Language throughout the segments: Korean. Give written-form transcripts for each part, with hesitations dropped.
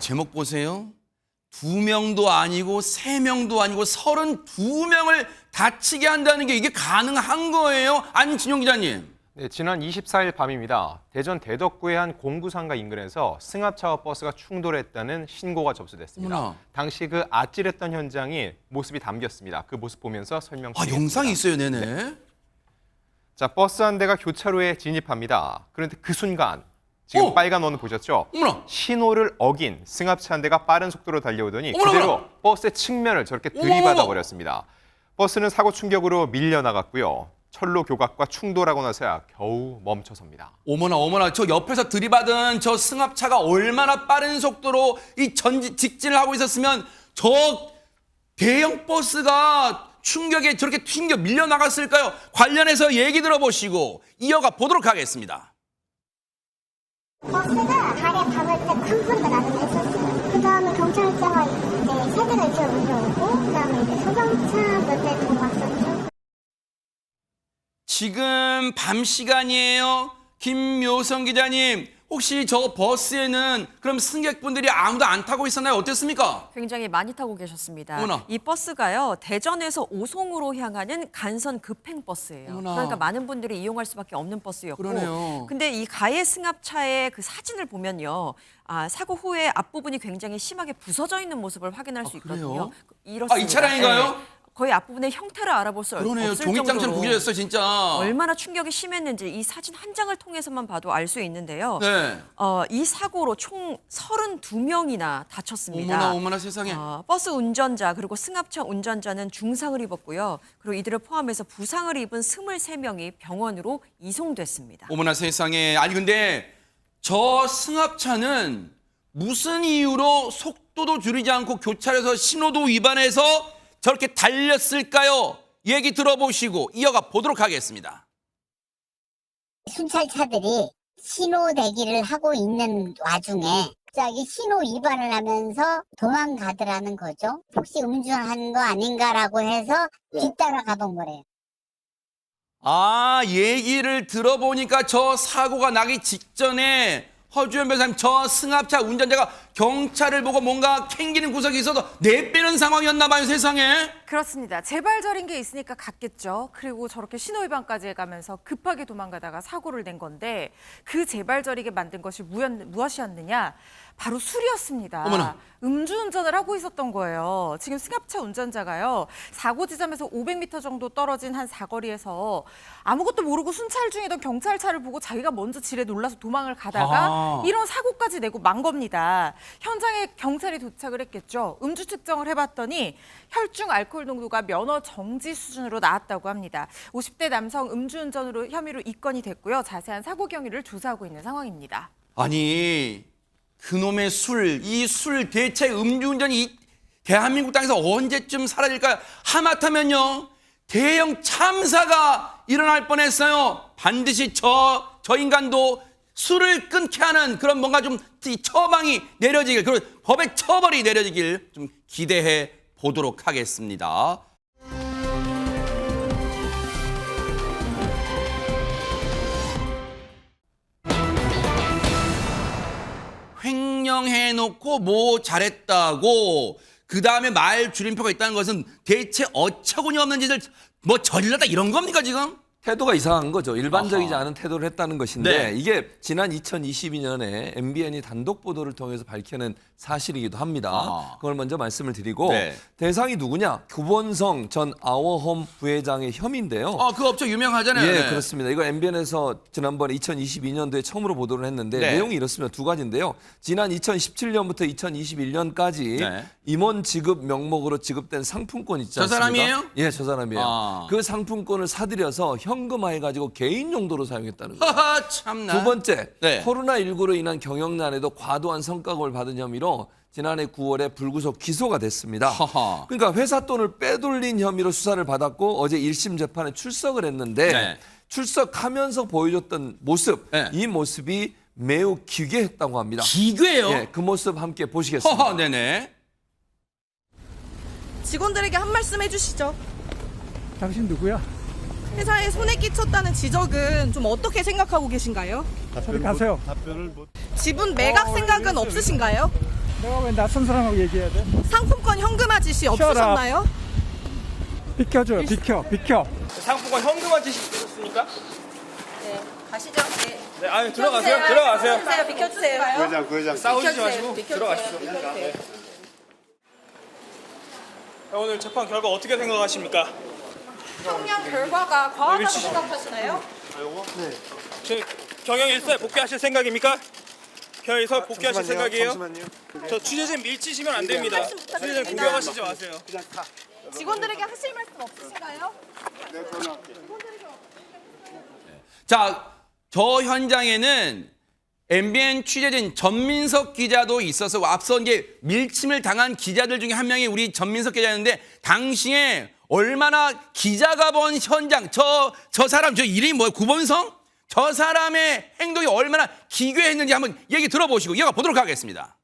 제목 보세요. 2명도 아니고 3명도 아니고 32명을 다치게 한다는 게 이게 가능한 거예요? 안진용 기자님. 네, 지난 24일 밤입니다. 대전 대덕구의 한 공구상가 인근에서 승합차와 버스가 충돌했다는 신고가 접수됐습니다. 어머나. 당시 그 아찔했던 현장이 모습이 담겼습니다. 그 모습 보면서 설명드리겠습니다. 영상이 있어요, 네네. 자, 버스 한 대가 교차로에 진입합니다. 그런데 그 순간 지금 빨간 원을 보셨죠? 어머나. 신호를 어긴 승합차 한 대가 빠른 속도로 달려오더니 어머나, 그대로 어머나. 버스의 측면을 저렇게 들이받아 버렸습니다. 버스는 사고 충격으로 밀려나갔고요. 철로 교각과 충돌하고 나서야 겨우 멈춰섭니다. 어머나, 저 옆에서 들이받은 저 승합차가 얼마나 빠른 속도로 직진을 하고 있었으면 저 대형 버스가 충격에 저렇게 튕겨 밀려나갔을까요? 관련해서 얘기 들어보시고 이어가 보도록 하겠습니다. 버스가 다리에 박을 때 쾅 소리가 나긴 했었어요. 그 다음에 경찰차가 이제 세 대가 이쪽으로 밀려오고, 그 다음에 이제 소방차 몇 대 더 왔었죠. 지금 밤 시간이에요. 김묘성 기자님, 혹시 저 버스에는 그럼 승객분들이 아무도 안 타고 있었나요? 어땠습니까? 굉장히 많이 타고 계셨습니다. 어머나. 이 버스가요, 대전에서 오송으로 향하는 간선 급행 버스예요. 어머나. 그러니까 많은 분들이 이용할 수밖에 없는 버스였고. 그러네요. 근데 이 가해 승합차의 그 사진을 보면요. 사고 후에 앞부분이 굉장히 심하게 부서져 있는 모습을 확인할 수 그래요? 있거든요. 이렇습니다. 이 차량인가요? 네. 거의 앞부분의 형태를 알아볼 수 그러네요. 없을 종이장처럼 정도로 구겨졌어요, 진짜. 얼마나 충격이 심했는지 이 사진 한 장을 통해서만 봐도 알 수 있는데요. 네. 이 사고로 총 32명이나 다쳤습니다. 어머나 세상에. 버스 운전자 그리고 승합차 운전자는 중상을 입었고요. 그리고 이들을 포함해서 부상을 입은 23명이 병원으로 이송됐습니다. 어머나 세상에. 아니 근데 저 승합차는 무슨 이유로 속도도 줄이지 않고 교차로에서 신호도 위반해서 저렇게 달렸을까요? 얘기 들어보시고 이어가 보도록 하겠습니다. 순찰차들이 신호 대기를 하고 있는 와중에 갑자기 신호 위반을 하면서 도망가더라는 거죠. 혹시 음주한 거 아닌가라고 해서 뒤따라 가본 거래요. 얘기를 들어보니까 저 사고가 나기 직전에 허주연 변호사님, 저 승합차 운전자가 경찰을 보고 뭔가 캥기는 구석이 있어서 내빼는 상황이었나 봐요, 세상에. 그렇습니다. 재발절인 게 있으니까 갔겠죠. 그리고 저렇게 신호위반까지 해가면서 급하게 도망가다가 사고를 낸 건데 그 재발절이게 만든 것이 무엇이었느냐? 바로 술이었습니다. 어머나. 음주운전을 하고 있었던 거예요. 지금 승합차 운전자가요. 사고 지점에서 500m 정도 떨어진 한 사거리에서 아무것도 모르고 순찰 중이던 경찰차를 보고 자기가 먼저 지레 놀라서 도망을 가다가 이런 사고까지 내고 만 겁니다. 현장에 경찰이 도착을 했겠죠. 음주 측정을 해봤더니 혈중 알코올 농도가 면허 정지 수준으로 나왔다고 합니다. 50대 남성 음주운전으로 혐의로 입건이 됐고요. 자세한 사고 경위를 조사하고 있는 상황입니다. 아니, 그놈의 술, 이 술 대체 음주운전이 이 대한민국 땅에서 언제쯤 사라질까요? 하마터면요, 대형 참사가 일어날 뻔했어요. 반드시 저 인간도 술을 끊게 하는 그런 뭔가 좀 처방이 내려지길, 그리고 법의 처벌이 내려지길 좀 기대해 보도록 하겠습니다. 횡령해놓고 뭐 잘했다고 그 다음에 말 줄임표가 있다는 것은 대체 어처구니 없는 짓을 뭐 저질렀다 이런 겁니까 지금? 태도가 이상한 거죠. 일반적이지 아하. 않은 태도를 했다는 것인데 네. 이게 지난 2022년에 MBN이 단독 보도를 통해서 밝혀낸 사실이기도 합니다. 아하. 그걸 먼저 말씀을 드리고 네. 대상이 누구냐? 구본성 전 아워홈 부회장의 혐의인데요. 그 업체 유명하잖아요. 예, 네. 그렇습니다. 이거 MBN에서 지난번에 2022년도에 처음으로 보도를 했는데 네. 내용이 이렇습니다. 두 가지인데요. 지난 2017년부터 2021년까지 네. 임원 지급 명목으로 지급된 상품권 있지 저 않습니까? 사람이에요? 예, 저 사람이에요. 그 상품권을 사들여서 현금화해가지고 개인 용도로 사용했다는 거예요. 하하, 참나. 두 번째, 네. 코로나19로 인한 경영난에도 과도한 성과급을 받은 혐의로 지난해 9월에 불구속 기소가 됐습니다. 허허. 그러니까 회사 돈을 빼돌린 혐의로 수사를 받았고 어제 1심 재판에 출석을 했는데 네. 출석하면서 보여줬던 모습, 네. 이 모습이 매우 기괴했다고 합니다. 기괴요? 예, 그 모습 함께 보시겠습니다. 허허, 네네. 직원들에게 한 말씀 해주시죠. 당신 누구야? 회사에 손해 끼쳤다는 지적은 좀 어떻게 생각하고 계신가요? 저리 가세요. 지분 매각 생각은 없으신가요? 내가 왜 낯선 사람하고 얘기해야 돼? 상품권 현금화 지시 없으셨나요? 비켜줘요. 비켜. 상품권 현금화 지시 있으셨습니까? 네, 가시죠. 네. 네, 아니 들어가세요. 비켜주세요. 구회장 싸우지 마시고 들어가시죠. 네. 오늘 재판 결과 어떻게 생각하십니까? 형량 결과가 과하다고 생각하시나요? 지금 경영 일사에 복귀하실 생각입니까? 경영 일사 복귀하실 생각이에요? 저 취재진 밀치시면 안 됩니다. 취재진 공격하시지 마세요. 직원들에게 하실 말씀 없으신가요? 자, 저 현장에는 MBN 취재진 전민석 기자도 있어서 앞서 이제 밀침을 당한 기자들 중에 한 명이 우리 전민석 기자였는데 당시에 얼마나 기자가 본 현장 저 사람 저 이름이 뭐예요? 구본성? 저 사람의 행동이 얼마나 기괴했는지 한번 얘기 들어보시고 이어가 보도록 하겠습니다.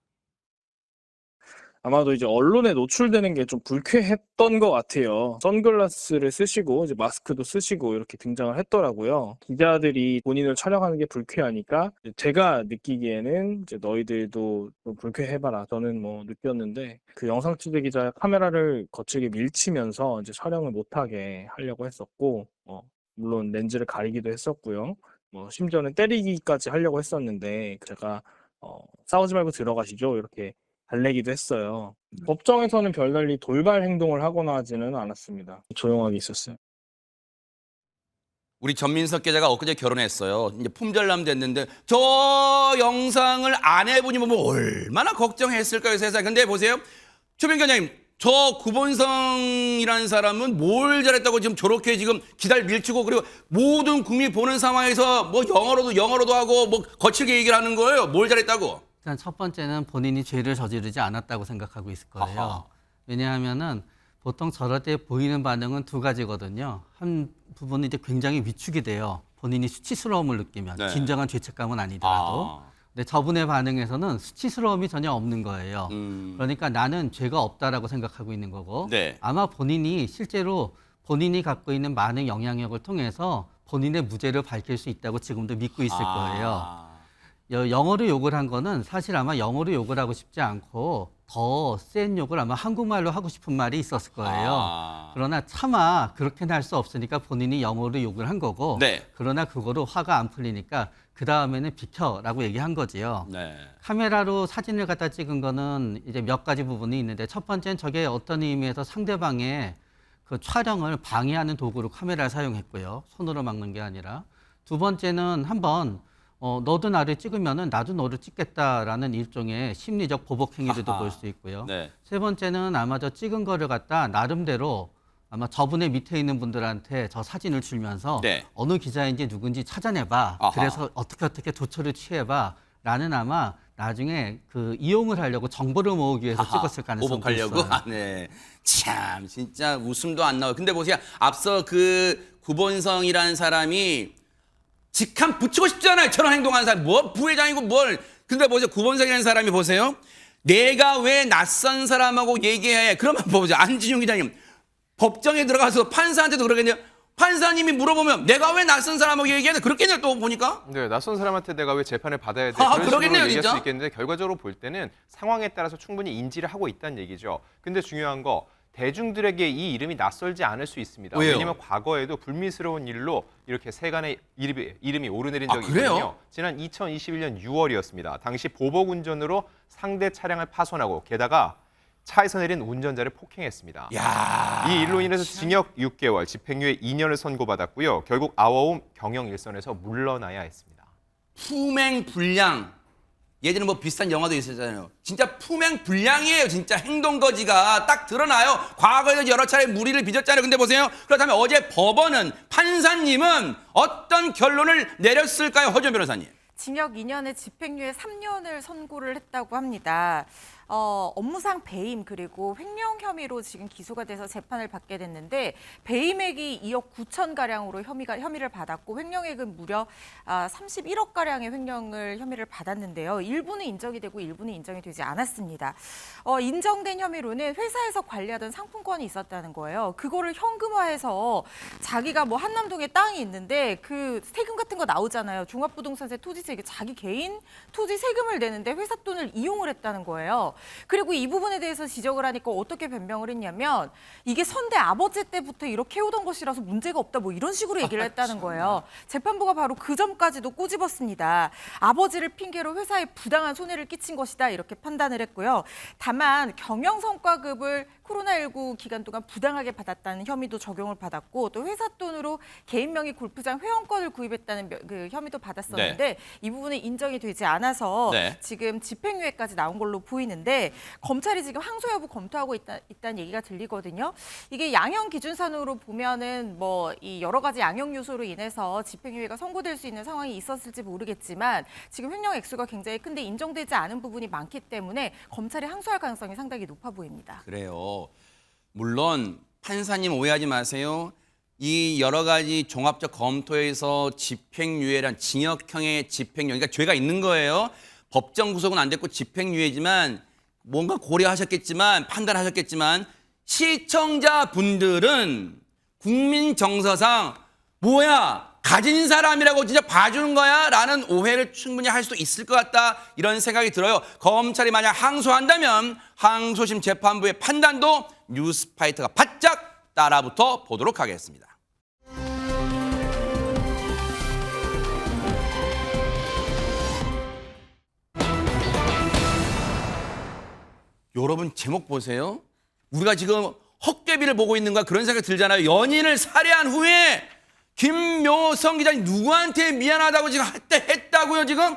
아마도 이제 언론에 노출되는 게 좀 불쾌했던 것 같아요. 선글라스를 쓰시고 이제 마스크도 쓰시고 이렇게 등장을 했더라고요. 기자들이 본인을 촬영하는 게 불쾌하니까 제가 느끼기에는 이제 너희들도 좀 불쾌해봐라. 저는 뭐 느꼈는데 그 영상 취재 기자 카메라를 거칠게 밀치면서 이제 촬영을 못하게 하려고 했었고, 물론 렌즈를 가리기도 했었고요. 심지어는 때리기까지 하려고 했었는데 제가 싸우지 말고 들어가시죠 이렇게 달래기도 했어요. 법정에서는 별달리 돌발 행동을 하거나 하지는 않았습니다. 조용하게 있었어요. 우리 전민석 기자가 엊그제 결혼했어요. 이제 품절남 됐는데 저 영상을 아내분이 보면 얼마나 걱정했을까요, 세상에. 근데 보세요. 최민 기자님, 저 구본성이라는 사람은 뭘 잘했다고 지금 저렇게 지금 기다려 밀치고 그리고 모든 국민이 보는 상황에서 뭐 영어로도 하고 뭐 거칠게 얘기를 하는 거예요. 뭘 잘했다고? 일단 첫 번째는 본인이 죄를 저지르지 않았다고 생각하고 있을 거예요. 아하. 왜냐하면은 보통 저럴 때 보이는 반응은 두 가지거든요. 한 부분은 이제 굉장히 위축이 돼요. 본인이 수치스러움을 느끼면 네. 진정한 죄책감은 아니더라도. 근데 저분의 반응에서는 수치스러움이 전혀 없는 거예요. 그러니까 나는 죄가 없다라고 생각하고 있는 거고 네. 아마 본인이 실제로 본인이 갖고 있는 많은 영향력을 통해서 본인의 무죄를 밝힐 수 있다고 지금도 믿고 있을 거예요. 영어로 욕을 한 거는 사실 아마 영어로 욕을 하고 싶지 않고 더 센 욕을 아마 한국말로 하고 싶은 말이 있었을 거예요. 그러나 차마 그렇게는 할 수 없으니까 본인이 영어로 욕을 한 거고 네. 그러나 그거로 화가 안 풀리니까 그 다음에는 비켜라고 얘기한 거지요. 네. 카메라로 사진을 갖다 찍은 거는 이제 몇 가지 부분이 있는데 첫 번째는 저게 어떤 의미에서 상대방의 그 촬영을 방해하는 도구로 카메라를 사용했고요. 손으로 막는 게 아니라. 두 번째는 한번 너도 나를 찍으면은 나도 너를 찍겠다라는 일종의 심리적 보복 행위로도 볼 수 있고요. 네. 세 번째는 아마 저 찍은 거를 갖다 나름대로 아마 저분의 밑에 있는 분들한테 저 사진을 주면서 네. 어느 기자인지 누군지 찾아내봐. 아하. 그래서 어떻게 조처를 취해봐. 라는 아마 나중에 그 이용을 하려고 정보를 모으기 위해서 찍었을 가능성이 보복하려고? 있어요. 아, 네. 참 진짜 웃음도 안 나와요. 근데 보세요. 앞서 그 구본성이라는 사람이 직함 붙이고 싶잖아요. 저런 행동하는 사람. 뭐 부회장이고 뭘. 근데 보세요. 구본성이라는 사람이 보세요. 내가 왜 낯선 사람하고 얘기해. 그러면 보세요. 안진용 기자님. 법정에 들어가서 판사한테도 그러겠네요. 판사님이 물어보면 내가 왜 낯선 사람하고 얘기해. 그렇겠네요. 또 보니까. 네, 낯선 사람한테 내가 왜 재판을 받아야 돼? 아, 그런 그러겠네요, 식으로 얘기할 진짜. 수 있겠는데 결과적으로 볼 때는 상황에 따라서 충분히 인지를 하고 있다는 얘기죠. 근데 중요한 거 대중들에게 이 이름이 낯설지 않을 수 있습니다. 왜요? 왜냐하면 과거에도 불미스러운 일로 이렇게 세간의 이름이 오르내린 적이 그래요? 있거든요. 지난 2021년 6월이었습니다. 당시 보복 운전으로 상대 차량을 파손하고 게다가 차에서 내린 운전자를 폭행했습니다. 야. 이 일로 인해서 징역 6개월, 집행유예 2년을 선고받았고요. 결국 아워움 경영 일선에서 물러나야 했습니다. 품행불량. 예전에 뭐 비슷한 영화도 있었잖아요. 진짜 품행불량이에요. 진짜 행동거지가 딱 드러나요. 과거에도 여러 차례 무리를 빚었잖아요. 근데 보세요. 그렇다면 어제 법원은 판사님은 어떤 결론을 내렸을까요? 허준 변호사님. 징역 2년에 집행유예 3년을 선고를 했다고 합니다. 업무상 배임 그리고 횡령 혐의로 지금 기소가 돼서 재판을 받게 됐는데 배임액이 2억 9천 가량으로 혐의를 받았고 횡령액은 무려 31억 가량의 혐의를 받았는데요. 일부는 인정이 되고 일부는 인정이 되지 않았습니다. 인정된 혐의로는 회사에서 관리하던 상품권이 있었다는 거예요. 그거를 현금화해서 자기가 뭐 한남동에 땅이 있는데 그 세금 같은 거 나오잖아요. 종합부동산세 토지세 자기 개인 토지 세금을 내는데 회사 돈을 이용을 했다는 거예요. 그리고 이 부분에 대해서 지적을 하니까 어떻게 변명을 했냐면 이게 선대 아버지 때부터 이렇게 해오던 것이라서 문제가 없다 뭐 이런 식으로 얘기를 했다는 거예요. 재판부가 바로 그 점까지도 꼬집었습니다. 아버지를 핑계로 회사에 부당한 손해를 끼친 것이다 이렇게 판단을 했고요. 다만 경영성과급을 코로나19 기간 동안 부당하게 받았다는 혐의도 적용을 받았고 또 회사 돈으로 개인 명의 골프장 회원권을 구입했다는 그 혐의도 받았었는데 이 부분은 인정이 되지 않아서 지금 집행유예까지 나온 걸로 보이는데 검찰이 지금 항소 여부 검토하고 있다는 얘기가 들리거든요. 이게 양형 기준선으로 보면은 뭐 이 여러 가지 양형 요소로 인해서 집행유예가 선고될 수 있는 상황이 있었을지 모르겠지만 지금 횡령 액수가 굉장히 큰데 인정되지 않은 부분이 많기 때문에 검찰이 항소할 가능성이 상당히 높아 보입니다. 그래요. 물론 판사님 오해하지 마세요. 이 여러 가지 종합적 검토에서 집행유예란 징역형의 집행유예, 그러니까 죄가 있는 거예요. 법정 구속은 안 됐고 집행유예지만 뭔가 고려하셨겠지만 판단하셨겠지만 시청자분들은 국민 정서상 뭐야 가진 사람이라고 진짜 봐주는 거야? 라는 오해를 충분히 할 수도 있을 것 같다 이런 생각이 들어요. 검찰이 만약 항소한다면 항소심 재판부의 판단도 뉴스파이터가 바짝 따라붙어 보도록 하겠습니다. 여러분 제목 보세요. 우리가 지금 헛개비를 보고 있는가 그런 생각이 들잖아요. 연인을 살해한 후에 김묘성 기자님 누구한테 미안하다고 지금 했다고요 지금?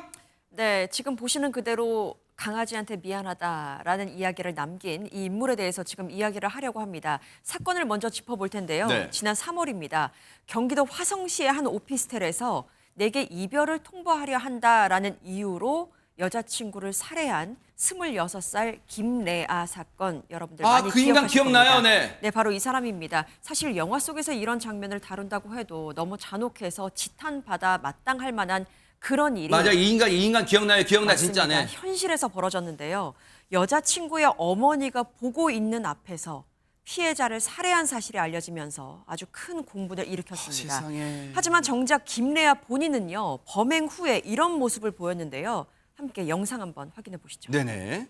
네, 지금 보시는 그대로 강아지한테 미안하다라는 이야기를 남긴 이 인물에 대해서 지금 이야기를 하려고 합니다. 사건을 먼저 짚어볼 텐데요. 지난 3월입니다. 경기도 화성시의 한 오피스텔에서 내게 이별을 통보하려 한다라는 이유로 여자친구를 살해한 26살 김래아 사건 여러분들 많이 그 인간 기억하실 기억나요? 겁니다. 네, 바로 이 사람입니다. 사실 영화 속에서 이런 장면을 다룬다고 해도 너무 잔혹해서 지탄받아 마땅할 만한 그런 일이 맞아, 이 인간 기억나요? 기억나 진짜. 네. 현실에서 벌어졌는데요. 여자친구의 어머니가 보고 있는 앞에서 피해자를 살해한 사실이 알려지면서 아주 큰 공분을 일으켰습니다. 세상에. 하지만 정작 김래아 본인은요. 범행 후에 이런 모습을 보였는데요. 함께 영상 한번 확인해 보시죠. 네네.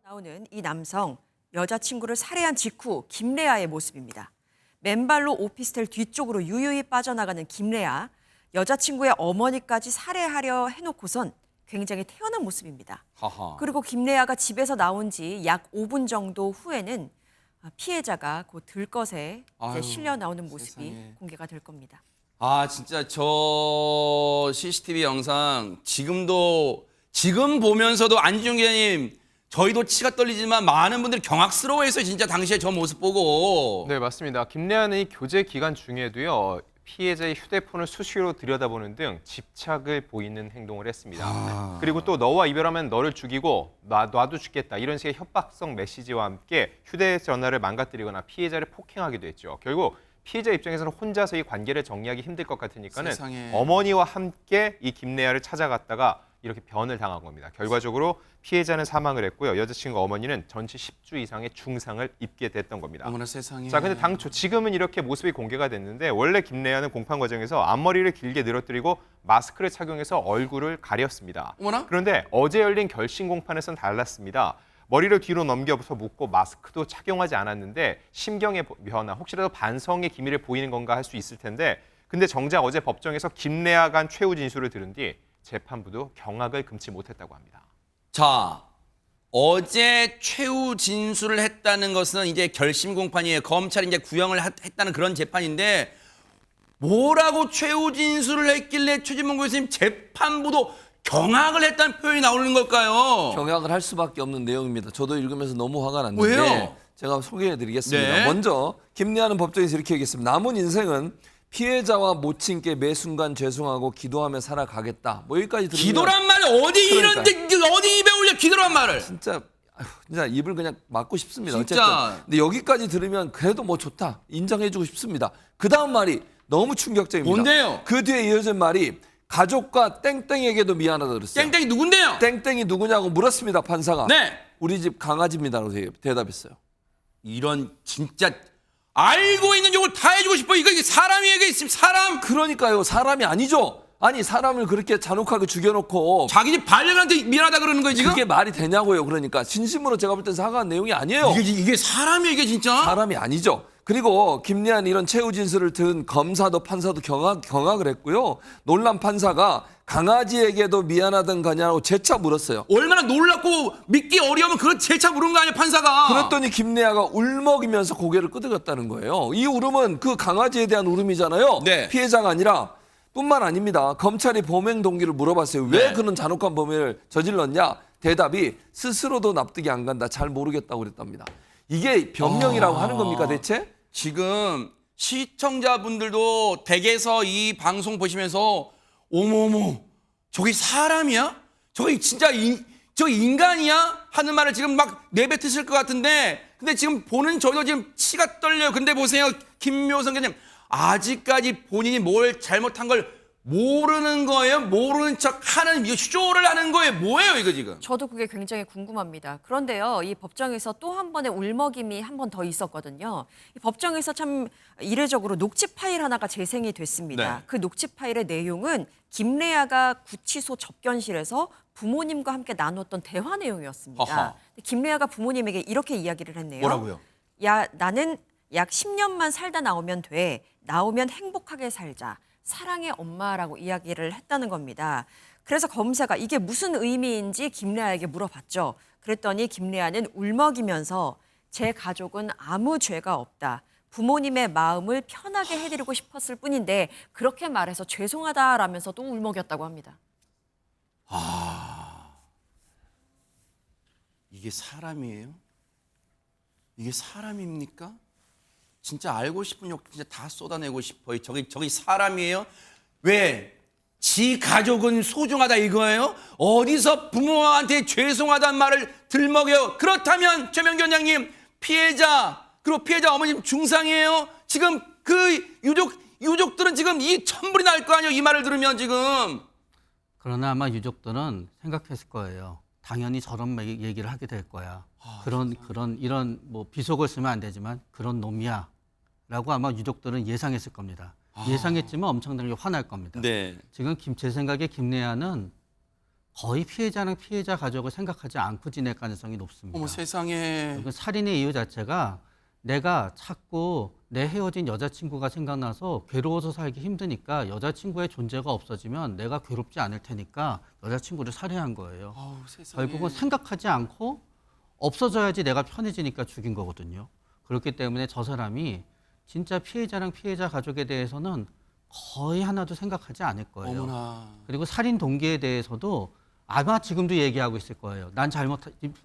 나오는 이 남성, 여자친구를 살해한 직후 김래아의 모습입니다. 맨발로 오피스텔 뒤쪽으로 유유히 빠져나가는 김래아, 여자친구의 어머니까지 살해하려 해놓고선 굉장히 태연한 모습입니다. 하하. 그리고 김래아가 집에서 나온 지 약 5분 정도 후에는 피해자가 곧 들것에 이제 실려 나오는 모습이 세상에. 공개가 될 겁니다. 진짜 저 CCTV 영상 지금 보면서도 안지용 기자님 저희도 치가 떨리지만 많은 분들이 경악스러워했어요. 진짜 당시에 저 모습 보고. 네, 맞습니다. 김래아는 이 교제 기간 중에도요. 피해자의 휴대폰을 수시로 들여다보는 등 집착을 보이는 행동을 했습니다. 그리고 또 너와 이별하면 너를 죽이고 놔도 죽겠다 이런 식의 협박성 메시지와 함께 휴대전화를 망가뜨리거나 피해자를 폭행하기도 했죠. 결국 피해자 입장에서는 혼자서 이 관계를 정리하기 힘들 것 같으니까는 세상에. 어머니와 함께 이 김래아를 찾아갔다가 이렇게 변을 당한 겁니다. 결과적으로 피해자는 사망을 했고요. 여자친구 어머니는 전치 10주 이상의 중상을 입게 됐던 겁니다. 어머나 세상에. 자, 근데 당초 지금은 이렇게 모습이 공개가 됐는데 원래 김래아는 공판 과정에서 앞머리를 길게 늘어뜨리고 마스크를 착용해서 얼굴을 가렸습니다. 어머나? 그런데 어제 열린 결심 공판에서는 달랐습니다. 머리를 뒤로 넘겨서 묶고 마스크도 착용하지 않았는데 심경의 변화, 혹시라도 반성의 기미를 보이는 건가 할 수 있을 텐데 근데 정작 어제 법정에서 김래아 간 최후 진술을 들은 뒤 재판부도 경악을 금치 못했다고 합니다. 자, 어제 최후 진술을 했다는 것은 이제 결심 공판이에요. 검찰이 이제 구형을 했다는 그런 재판인데 뭐라고 최후 진술을 했길래 최진봉 교수님 재판부도 경악을 했다는 표현이 나오는 걸까요? 경악을 할 수밖에 없는 내용입니다. 저도 읽으면서 너무 화가 났는데 왜요? 제가 소개해드리겠습니다. 네. 먼저 김래아는 법정에서 이렇게 얘기했습니다. 남은 인생은 피해자와 모친께 매 순간 죄송하고 기도하며 살아가겠다. 뭐 여기까지 들으면 기도란 말 어디 그러니까요. 이런데 어디 입에 올려 기도란 말을? 진짜 입을 그냥 막고 싶습니다. 진짜. 어쨌든 근데 여기까지 들으면 그래도 뭐 좋다 인정해주고 싶습니다. 그 다음 말이 너무 충격적입니다. 뭔데요? 그 뒤에 이어진 말이 가족과 땡땡에게도 미안하다 그랬어요. 땡땡이 누군데요? 땡땡이 누구냐고 물었습니다. 판사가. 네. 우리 집 강아지입니다라고 대답했어요. 이런 진짜 알고 있는 욕을 다 해주고 싶어. 이거 사람이 얘기 있으면 사람. 그러니까요. 사람이 아니죠. 아니 사람을 그렇게 잔혹하게 죽여놓고 자기 집 반려견한테 미안하다 그러는 거예요 지금? 그게 말이 되냐고요. 그러니까 진심으로 제가 볼 땐 사과한 내용이 아니에요. 이게 사람이에요 이게 진짜? 사람이 아니죠. 그리고 김래한 이런 최후 진술을 든 검사도 판사도 경악을 했고요. 놀란 판사가 강아지에게도 미안하던 거냐고 재차 물었어요. 얼마나 놀랍고 믿기 어려우면 그걸 재차 물은 거 아니야 판사가. 그랬더니 김래아가 울먹이면서 고개를 끄덕였다는 거예요. 이 울음은 그 강아지에 대한 울음이잖아요. 네. 피해자가 아니라 뿐만 아닙니다. 검찰이 범행 동기를 물어봤어요. 왜 네. 그는 잔혹한 범행을 저질렀냐? 대답이 스스로도 납득이 안 간다. 잘 모르겠다고 그랬답니다. 이게 변명이라고 하는 겁니까 대체? 지금 시청자분들도 댁에서 이 방송 보시면서 어머어머 저기 사람이야? 저기 진짜 저 인간이야? 하는 말을 지금 막 내뱉으실 것 같은데 근데 지금 보는 저희도 지금 치가 떨려요. 근데 보세요 김묘성 교수님 아직까지 본인이 뭘 잘못한 걸 모르는 거예요? 모르는 척 하는 쇼를 하는 거예요? 뭐예요 이거 지금? 저도 그게 굉장히 궁금합니다. 그런데요, 이 법정에서 또 한 번의 울먹임이 한 번 더 있었거든요. 이 법정에서 참 이례적으로 녹취 파일 하나가 재생이 됐습니다. 네. 그 녹취 파일의 내용은 김래아가 구치소 접견실에서 부모님과 함께 나눴던 대화 내용이었습니다. 어허. 김래아가 부모님에게 이렇게 이야기를 했네요. 뭐라고요? 야, 나는 약 10년만 살다 나오면 돼. 나오면 행복하게 살자. 사랑의 엄마라고 이야기를 했다는 겁니다. 그래서 검사가 이게 무슨 의미인지 김래아에게 물어봤죠. 그랬더니 김래아는 울먹이면서 제 가족은 아무 죄가 없다. 부모님의 마음을 편하게 해드리고 싶었을 뿐인데 그렇게 말해서 죄송하다라면서 또 울먹였다고 합니다. 이게 사람이에요? 이게 사람입니까? 진짜 알고 싶은 욕 진짜 다 쏟아내고 싶어요. 저기 사람이에요? 왜? 지 가족은 소중하다 이거예요? 어디서 부모한테 죄송하다는 말을 들먹여요? 그렇다면 최명규 원장님 피해자 그리고 피해자 어머님 중상이에요? 지금 그 유족들은 지금 이 천불이 날 거 아니에요? 이 말을 들으면 지금. 그러나 아마 유족들은 생각했을 거예요. 당연히 저런 얘기를 하게 될 거야. 이런 뭐 비속을 쓰면 안 되지만 그런 놈이야라고 아마 유족들은 예상했을 겁니다. 예상했지만 엄청나게 화날 겁니다. 네. 지금 제 생각에 김래아는 거의 피해자는 피해자 가족을 생각하지 않고 지낼 가능성이 높습니다. 어머 세상에. 그리고 살인의 이유 자체가 내가 자꾸 내 헤어진 여자친구가 생각나서 괴로워서 살기 힘드니까 여자친구의 존재가 없어지면 내가 괴롭지 않을 테니까 여자친구를 살해한 거예요. 세상에. 결국은 생각하지 않고 없어져야지 내가 편해지니까 죽인 거거든요. 그렇기 때문에 저 사람이 진짜 피해자랑 피해자 가족에 대해서는 거의 하나도 생각하지 않을 거예요. 어머나. 그리고 살인 동기에 대해서도 아마 지금도 얘기하고 있을 거예요.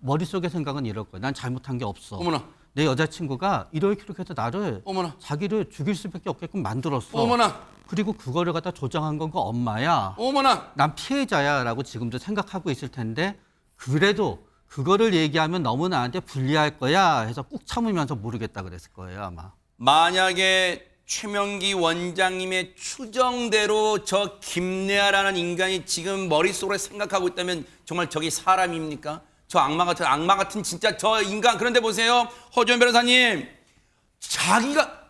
머릿속의 생각은 이럴 거예요. 난 잘못한 게 없어. 어머나. 내 여자친구가 이렇게 해서 나를 어머나. 자기를 죽일 수밖에 없게끔 만들었어. 어머나. 그리고 그거를 갖다 조장한 건 그 엄마야. 어머나. 난 피해자야라고 지금도 생각하고 있을 텐데 그래도 그거를 얘기하면 너무 나한테 불리할 거야 해서 꾹 참으면서 모르겠다 그랬을 거예요 아마. 만약에 최명기 원장님의 추정대로 저 김래아라는 인간이 지금 머릿속으로 생각하고 있다면 정말 저기 사람입니까? 저 악마 같은 진짜 저 인간. 그런데 보세요. 허주연 변호사님. 자기가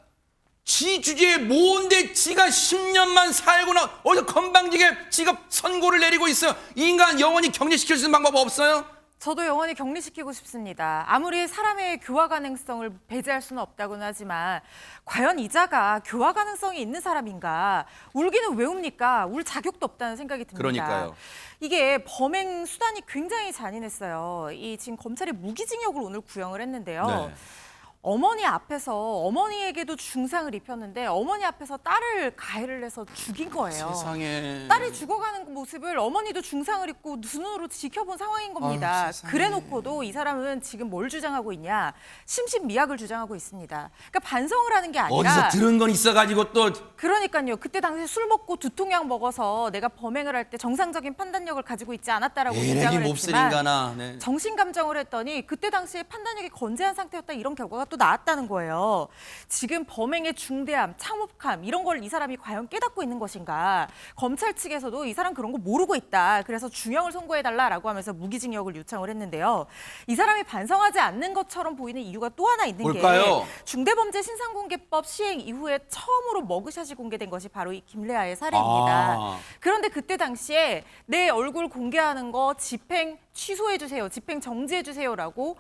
지 주제에 뭔데 지가 10년만 살고나 어디서 건방지게 지가 선고를 내리고 있어요. 이 인간 영원히 격리시킬 수 있는 방법 없어요? 저도 영원히 격리시키고 싶습니다. 아무리 사람의 교화 가능성을 배제할 수는 없다고는 하지만 과연 이자가 교화 가능성이 있는 사람인가? 울기는 왜 웁니까? 울 자격도 없다는 생각이 듭니다. 그러니까요. 이게 범행 수단이 굉장히 잔인했어요. 지금 검찰이 무기징역을 오늘 구형을 했는데요. 네. 어머니 앞에서 어머니에게도 중상을 입혔는데 어머니 앞에서 딸을 가해를 해서 죽인 거예요. 세상에. 딸이 죽어가는 모습을 어머니도 중상을 입고 눈으로 지켜본 상황인 겁니다. 아유, 세상에. 그래놓고도 이 사람은 지금 뭘 주장하고 있냐? 심신미약을 주장하고 있습니다. 그러니까 반성을 하는 게 아니라 어디서 들은 건 있어가지고 또. 그러니까요. 그때 당시에 술 먹고 두통약 먹어서 내가 범행을 할 때 정상적인 판단력을 가지고 있지 않았다라고 주장을 몹쓸 했지만 인간아. 네. 정신감정을 했더니 그때 당시에 판단력이 건재한 상태였다 이런 결과가 또 나왔다는 거예요. 지금 범행의 중대함, 참혹함 이런 걸 이 사람이 과연 깨닫고 있는 것인가. 검찰 측에서도 이 사람 그런 거 모르고 있다. 그래서 중형을 선고해달라라고 하면서 무기징역을 요청을 했는데요. 이 사람이 반성하지 않는 것처럼 보이는 이유가 또 하나 있는 뭘까요? 게 중대범죄 신상공개법 시행 이후에 처음으로 머그샷이 공개된 것이 바로 이 김래아의 사례입니다. 그런데 그때 당시에 내 얼굴 공개하는 거 집행 취소해주세요, 집행 정지해주세요라고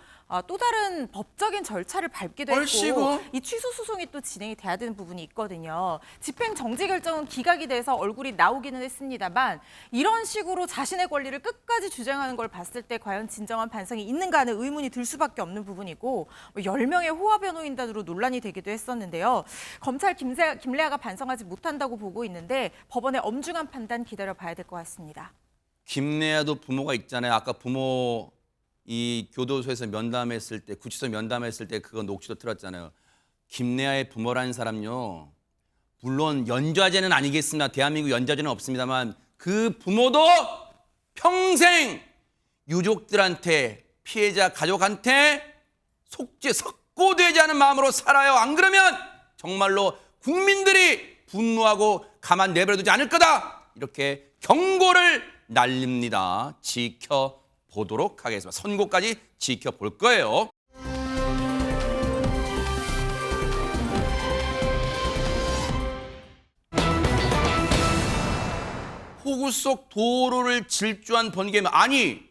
또 다른 법적인 절차를 밟기도 했고 이 취소 소송이 또 진행이 돼야 되는 부분이 있거든요. 집행 정지 결정은 기각이 돼서 얼굴이 나오기는 했습니다만 이런 식으로 자신의 권리를 끝까지 주장하는 걸 봤을 때 과연 진정한 반성이 있는가 하는 의문이 들 수밖에 없는 부분이고 10명의 호화 변호인단으로 논란이 되기도 했었는데요. 검찰 김래아가 반성하지 못한다고 보고 있는데 법원의 엄중한 판단 기다려봐야 될 것 같습니다. 김래아도 부모가 있잖아요. 아까 부모 이 교도소에서 면담했을 때, 구치소 면담했을 때 그거 녹취도 들었잖아요. 김래아의 부모라는 사람요. 물론 연좌제는 아니겠습니다. 대한민국 연좌제는 없습니다만 그 부모도 평생 유족들한테, 피해자 가족한테 석고되지 않은 마음으로 살아요. 안 그러면 정말로 국민들이 분노하고 가만 내버려두지 않을 거다. 이렇게 경고를 날립니다. 지켜보도록 하겠습니다. 선고까지 지켜볼 거예요. 호구 속 도로를 질주한 번개맨. 아니,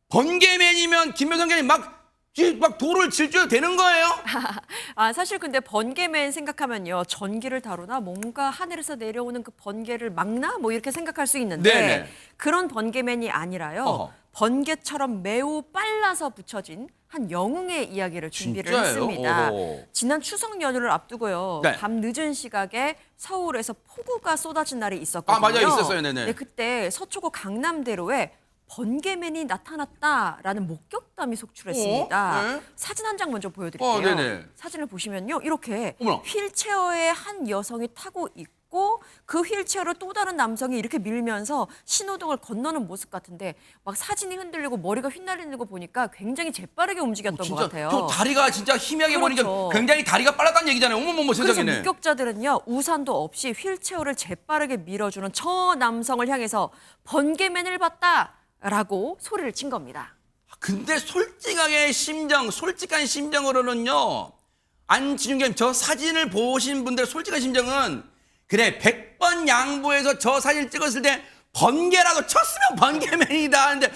번개맨이면 김명선 교수님 막 도로를 질주해도 되는 거예요? 사실 근데 번개맨 생각하면요. 전기를 다루나 뭔가 하늘에서 내려오는 그 번개를 막나? 뭐 이렇게 생각할 수 있는데 네네. 그런 번개맨이 아니라요. 번개처럼 매우 빨라서 붙여진 한 영웅의 이야기를 준비를 진짜예요? 했습니다. 오. 지난 추석 연휴를 앞두고요. 네. 밤 늦은 시각에 서울에서 폭우가 쏟아진 날이 있었거든요. 맞아요. 있었어요. 네네. 네, 그때 서초구 강남대로에 번개맨이 나타났다라는 목격담이 속출했습니다. 네. 사진 한 장 먼저 보여드릴게요. 네네. 사진을 보시면요. 이렇게 어머나. 휠체어에 한 여성이 타고 있고 그 휠체어를 또 다른 남성이 이렇게 밀면서 신호등을 건너는 모습 같은데 막 사진이 흔들리고 머리가 휘날리는 거 보니까 굉장히 재빠르게 움직였던 것 같아요. 저 다리가 진짜 희미하게 보니까 그렇죠. 굉장히 다리가 빨랐다는 얘기잖아요. 어머머머 그래서 세상에네. 목격자들은요. 우산도 없이 휠체어를 재빠르게 밀어주는 저 남성을 향해서 번개맨을 봤다라고 소리를 친 겁니다. 근데 솔직한 심정으로는요. 안진웅 교수님 저 사진을 보신 분들의 솔직한 심정은 그래 100번 양보해서 저 사진 찍었을 때 번개라도 쳤으면 번개맨이다 하는데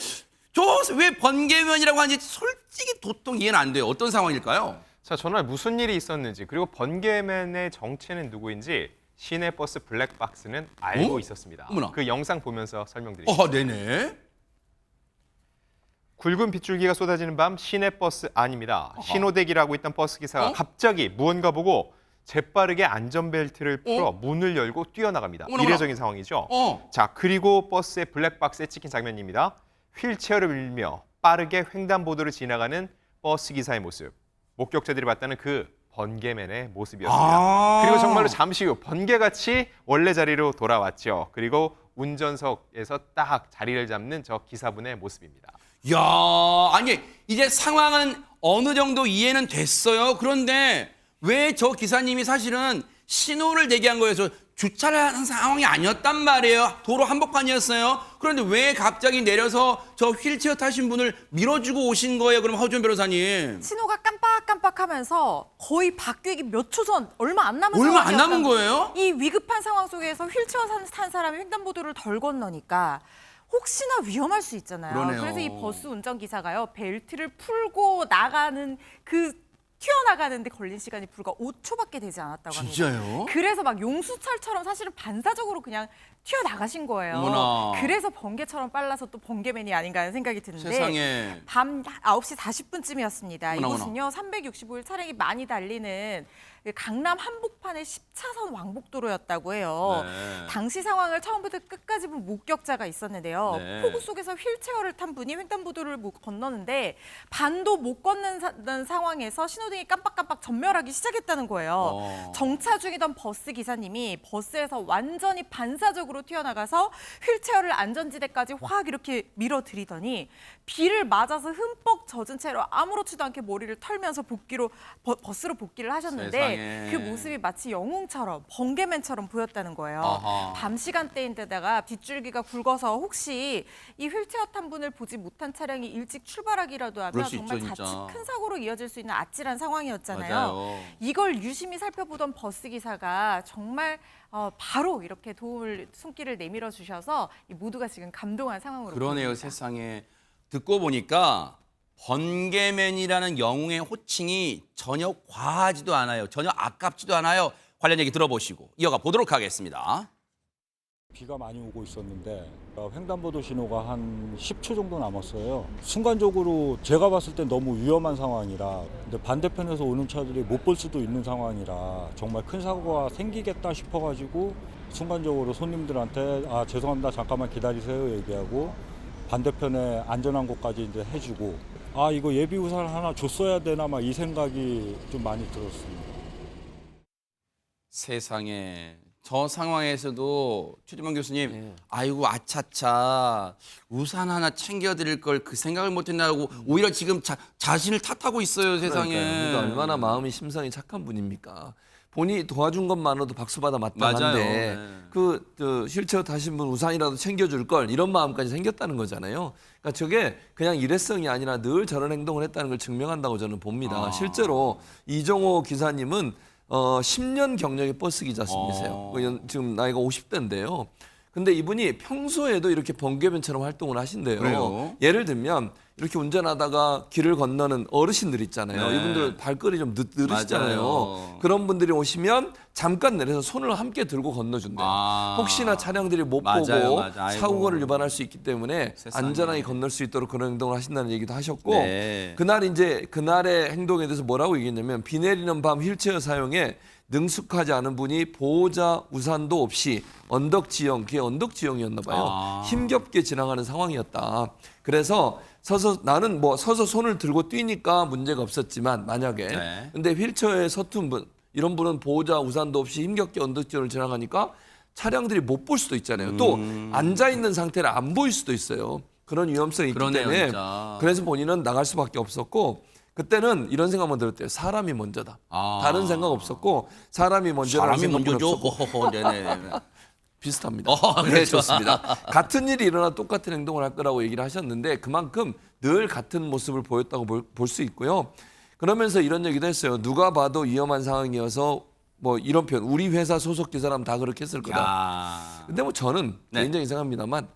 저 왜 번개맨이라고 하는지 솔직히 도통 이해는 안 돼요. 어떤 상황일까요? 자, 전날 무슨 일이 있었는지 그리고 번개맨의 정체는 누구인지 시내버스 블랙박스는 알고 있었습니다. 어머나. 그 영상 보면서 설명드릴게요. 네네. 굵은 빗줄기가 쏟아지는 밤 시내버스 안입니다. 신호대기를 하고 있던 버스 기사가 갑자기 무언가 보고 재빠르게 안전벨트를 풀어 문을 열고 뛰어나갑니다. 이례적인 상황이죠. 자, 그리고 버스의 블랙박스에 찍힌 장면입니다. 휠체어를 밀며 빠르게 횡단보도를 지나가는 버스 기사의 모습. 목격자들이 봤다는 그 번개맨의 모습이었습니다. 그리고 정말로 잠시 후 번개같이 원래 자리로 돌아왔죠. 그리고 운전석에서 딱 자리를 잡는 저 기사분의 모습입니다. 야, 아니 이제 상황은 어느 정도 이해는 됐어요. 그런데 왜 저 기사님이 사실은 신호를 대기한 거예요. 저 주차를 하는 상황이 아니었단 말이에요. 도로 한복판이었어요. 그런데 왜 갑자기 내려서 저 휠체어 타신 분을 밀어주고 오신 거예요? 그럼 허준 변호사님. 신호가 깜빡깜빡하면서 거의 바뀌기 몇 초 전, 얼마 안 남은 얼마 안 상황이었던 남은 거예요? 이 위급한 상황 속에서 휠체어 탄 사람이 횡단보도를 덜 건너니까 혹시나 위험할 수 있잖아요. 그러네요. 그래서 이 버스 운전기사가요. 벨트를 풀고 나가는 튀어나가는데 걸린 시간이 불과 5초밖에 되지 않았다고 합니다. 진짜요? 그래서 막 용수철처럼 사실은 반사적으로 그냥 튀어나가신 거예요. 어머나. 그래서 번개처럼 빨라서 또 번개맨이 아닌가 하는 생각이 드는데 세상에. 밤 9시 40분쯤이었습니다. 어머나, 이곳은요. 365일 차량이 많이 달리는 강남 한복판의 10차선 왕복도로였다고 해요. 네. 당시 상황을 처음부터 끝까지 본 목격자가 있었는데요. 네. 폭우 속에서 휠체어를 탄 분이 횡단보도를 건너는데 반도 못 걷는 상황에서 신호등이 깜빡깜빡 전멸하기 시작했다는 거예요. 정차 중이던 버스 기사님이 버스에서 완전히 반사적으로 순간적으로 튀어나가서 휠체어를 안전지대까지 확 이렇게 밀어들이더니 비를 맞아서 흠뻑 젖은 채로 아무렇지도 않게 머리를 털면서 버스로 복귀를 하셨는데 세상에. 그 모습이 마치 영웅처럼 번개맨처럼 보였다는 거예요. 아하. 밤 시간대인데다가 빗줄기가 굵어서 혹시 이 휠체어 탄 분을 보지 못한 차량이 일찍 출발하기라도 그럴 하면 수 정말 있죠, 진짜. 자칫 큰 사고로 이어질 수 있는 아찔한 상황이었잖아요. 맞아요. 이걸 유심히 살펴보던 버스 기사가 정말 바로 이렇게 손길을 내밀어 주셔서 이 모두가 지금 감동한 상황으로 그러네요. 보입니다. 세상에. 듣고 보니까 번개맨이라는 영웅의 호칭이 전혀 과하지도 않아요. 전혀 아깝지도 않아요. 관련 얘기 들어보시고 이어가 보도록 하겠습니다. 비가 많이 오고 있었는데 횡단보도 신호가 한 10초 정도 남았어요. 순간적으로 제가 봤을 때 너무 위험한 상황이라 근데 반대편에서 오는 차들이 못 볼 수도 있는 상황이라 정말 큰 사고가 생기겠다 싶어가지고 순간적으로 손님들한테 아 죄송합니다 잠깐만 기다리세요 얘기하고 반대편에 안전한 곳까지 이제 해주고 아 이거 예비 우산 하나 줬어야 되나 막 이 생각이 좀 많이 들었습니다. 세상에. 저 상황에서도 최주만 교수님, 아이고 아차차 우산 하나 챙겨드릴 걸 그 생각을 못했나고 오히려 지금 자신을 탓하고 있어요. 세상에. 그러니까 얼마나 마음이 심성이 착한 분입니까? 본인이 도와준 것만으로도 박수받아 맞아요. 마땅한데 네. 그 휠체어 타신 분 우산이라도 챙겨줄 걸 이런 마음까지 생겼다는 거잖아요. 그러니까 저게 그냥 일회성이 아니라 늘 저런 행동을 했다는 걸 증명한다고 저는 봅니다. 실제로 이종호 기사님은 10년 경력의 버스 기자님이세요. 지금 나이가 50대인데요. 근데 이분이 평소에도 이렇게 번개맨처럼 활동을 하신대요. 그래요? 예를 들면 이렇게 운전하다가 길을 건너는 어르신들 있잖아요. 네. 이분들 발걸이 좀 느리시잖아요. 맞아요. 그런 분들이 오시면 잠깐 내려서 손을 함께 들고 건너준대요. 혹시나 차량들이 못 맞아요, 보고 맞아요. 아이고. 사고를 유발할 수 있기 때문에 세상에. 안전하게 건널 수 있도록 그런 행동을 하신다는 얘기도 하셨고 네. 그날의 행동에 대해서 뭐라고 얘기했냐면 비 내리는 밤 휠체어 사용에 능숙하지 않은 분이 보호자 우산도 없이 언덕 지형, 그게 언덕 지형이었나 봐요. 힘겹게 지나가는 상황이었다. 그래서 나는 서서 손을 들고 뛰니까 문제가 없었지만 만약에 네. 근데 휠체어에 서툰 분 이런 분은 보호자 우산도 없이 힘겹게 언덕 지형을 지나가니까 차량들이 못 볼 수도 있잖아요. 또 앉아 있는 상태를 안 보일 수도 있어요. 그런 위험성이 있기 그러네요, 때문에 진짜. 그래서 본인은 나갈 수밖에 없었고 그때는 이런 생각만 들었대요. 사람이 먼저다. 다른 생각 없었고 사람이 먼저라는 사람이 생각뿐 먼저죠. 없었고 호호호. 네네. 비슷합니다. 네, 네, 좋습니다. 같은 일이 일어나 똑같은 행동을 할 거라고 얘기를 하셨는데 그만큼 늘 같은 모습을 보였다고 볼 수 있고요. 그러면서 이런 얘기도 했어요. 누가 봐도 위험한 상황이어서 뭐 이런 표현. 우리 회사 소속 기사라면 다 그렇게 했을 거다. 근데 뭐 저는 네. 개인적인 생각입니다만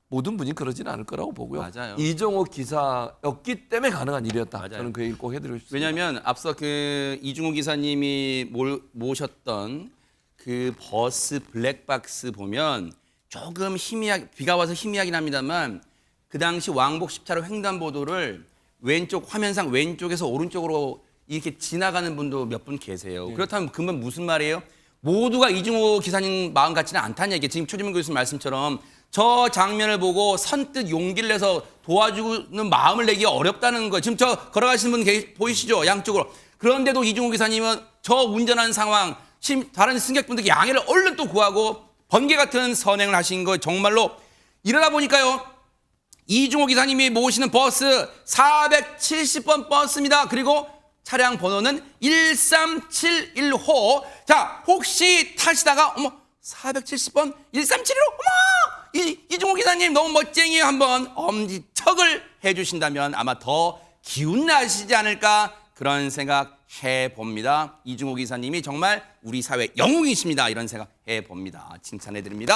모든 분이 그러지는 않을 거라고 보고요. 맞아요. 이종호 기사였기 때문에 가능한 일이었다. 맞아요. 저는 그 얘기를 꼭 해드리고 싶습니다. 왜냐하면 앞서 그 이중호 기사님이 모셨던 그 버스 블랙박스 보면 조금 희미하게 비가 와서 희미하긴 합니다만 그 당시 왕복 10차로 횡단보도를 왼쪽 화면상 왼쪽에서 오른쪽으로 이렇게 지나가는 분도 몇 분 계세요. 그렇다면 그건 무슨 말이에요? 모두가 이중호 기사님 마음 같지는 않다는 얘기예요. 지금 최주민 교수님 말씀처럼 저 장면을 보고 선뜻 용기를 내서 도와주는 마음을 내기 어렵다는 거예요. 지금 저 걸어가시는 분 보이시죠? 양쪽으로. 그런데도 이중호 기사님은 저 운전하는 상황 다른 승객분들께 양해를 얼른 또 구하고 번개 같은 선행을 하신 거 정말로 이러다 보니까요. 이중호 기사님이 모시는 버스 470번 버스입니다. 그리고 차량 번호는 1371호. 자, 혹시 타시다가 470번 1371호 이중호 기사님 너무 멋쟁이에요. 한번 엄지척을 해주신다면 아마 더 기운 나시지 않을까 그런 생각 해봅니다. 이중호 기사님이 정말 우리 사회 영웅이십니다. 이런 생각 해봅니다. 칭찬해드립니다.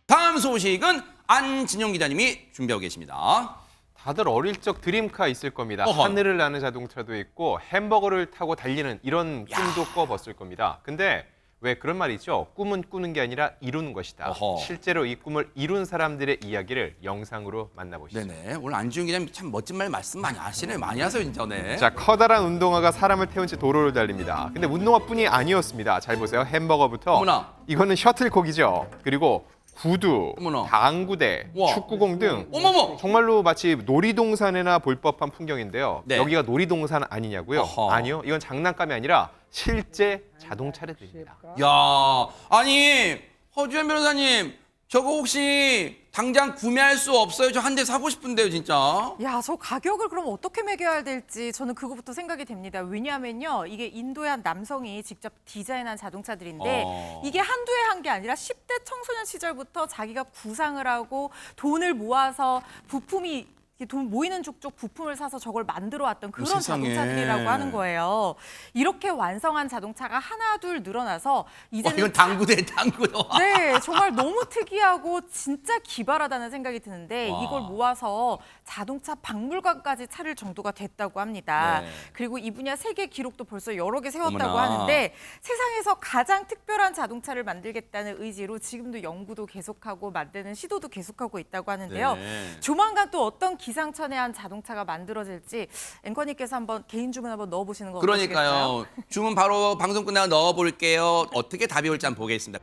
다음 소식은 안진영 기자님이 준비하고 계십니다. 다들 어릴 적 드림카 있을 겁니다. 어허. 하늘을 나는 자동차도 있고 햄버거를 타고 달리는 이런 꿈도 꿔봤을 겁니다. 근데 왜 그런 말이 있죠? 꿈은 꾸는 게 아니라 이루는 것이다. 어허. 실제로 이 꿈을 이룬 사람들의 이야기를 영상으로 만나보시죠. 네네. 오늘 안진영 기자님 참 멋진 말씀 많이 하시네요. 많이 하세요, 진짜. 네. 자, 커다란 운동화가 사람을 태운 채 도로를 달립니다. 근데 운동화뿐이 아니었습니다. 잘 보세요. 햄버거부터 어머나. 이거는 셔틀콕이죠. 그리고 구두, 어머나. 당구대, 우와. 축구공 등 어머머. 정말로 마치 놀이동산에나 볼 법한 풍경인데요. 네. 여기가 놀이동산 아니냐고요? 어허. 아니요. 이건 장난감이 아니라 실제 자동차들입니다. 야, 아니 허주현 변호사님, 저거 혹시 당장 구매할 수 없어요? 저 한 대 사고 싶은데요, 진짜. 야, 저 가격을 그럼 어떻게 매겨야 될지 저는 그거부터 생각이 됩니다. 왜냐하면요, 이게 인도의 한 남성이 직접 디자인한 자동차들인데 이게 한두 해 한 게 아니라 10대 청소년 시절부터 자기가 구상을 하고 돈을 모아서 부품이 돈 모이는 족족 부품을 사서 저걸 만들어 왔던 그런 세상에. 자동차들이라고 하는 거예요. 이렇게 완성한 자동차가 하나 둘 늘어나서 이제는 이건 당구대. 네, 정말 너무 특이하고 진짜 기발하다는 생각이 드는데 와. 이걸 모아서 자동차 박물관까지 차릴 정도가 됐다고 합니다. 네. 그리고 이 분야 세계 기록도 벌써 여러 개 세웠다고 어머나. 하는데 세상에서 가장 특별한 자동차를 만들겠다는 의지로 지금도 연구도 계속하고 만드는 시도도 계속하고 있다고 하는데요. 네. 조만간 또 어떤 기상천외한 자동차가 만들어질지 앵커님께서 한번 개인 주문 한번 넣어보시는 거 어떠시겠어요? 그러니까요. 주문 바로 방송 끝나고 넣어볼게요. 어떻게 답이 올지 한번 보겠습니다.